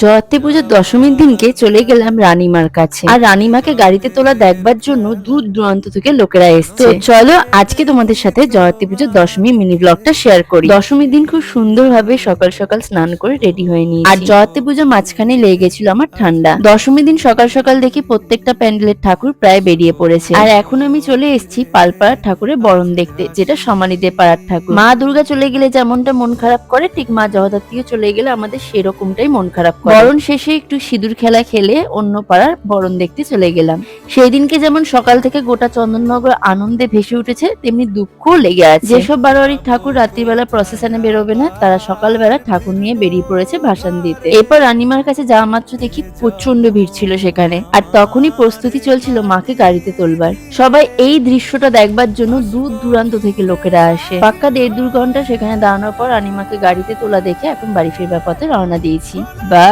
জয়ন্তী পুজোর দশমীর দিনকে চলে গেলাম রানীমার কাছে। আর রানীমাকে গাড়িতে তোলা দেখবার জন্য দূর দূরান্ত থেকে লোকেরা এসছে। তো চলো আজকে তোমাদের সাথে জয়ন্তী পুজোর দশমী মিনি ব্লগটা শেয়ার করি। দশমীর দিন খুব সুন্দরভাবে সকাল সকাল স্নান করে রেডি হয়ে নিয়েছি। আর জয়ন্তী পুজোর মাঝখানে লেগে গেছিল আমার ঠান্ডা। দশমীর দিন সকাল সকাল দেখি প্রত্যেকটা প্যান্ডেলের ঠাকুর প্রায় বেরিয়ে পড়েছে। আর এখন আমি চলে এসেছি পালপাড়ার ঠাকুরের বরণ দেখতে, যেটা সমানিদের পাড়ার ঠাকুর। মা দুর্গা চলে গেলে যেমনটা মন খারাপ করে, ঠিক মা জগদ্ধাত্রীও চলে গেলে আমাদের সেরকমটাই মন খারাপ করে। বরণ শেষে একটু সিঁদুর খেলা খেলে অন্য পাড়ার বরণ দেখতে চলে গেলাম। সেই দিনকে যেমন সকাল থেকে গোটা চন্দননগর আনন্দে ভেসে উঠেছে, তেমনি দুঃখও লেগে আছে। যেসব বারোয়ারির ঠাকুর রাত্রিবেলা প্রসেশনে বেরোবে না, তারা সকালবেলা ঠাকুর নিয়ে বেরিয়ে পড়েছে ভাসান দিতে। এরপর রানীমার কাছে যাওয়া মাত্র দেখি প্রচন্ড ভিড় ছিল সেখানে। আর তখনই প্রস্তুতি চলছিল মাকে গাড়িতে তোলবার। সবাই এই দৃশ্যটা দেখবার জন্য দূর দূরান্ত থেকে লোকেরা আসে। পাক্কা 1.5-2 ঘন্টা সেখানে দাঁড়ানোর পর রানীমাকে গাড়িতে তোলা দেখে এখন বাড়ি ফেরবার পথে রওনা দিয়েছি। বা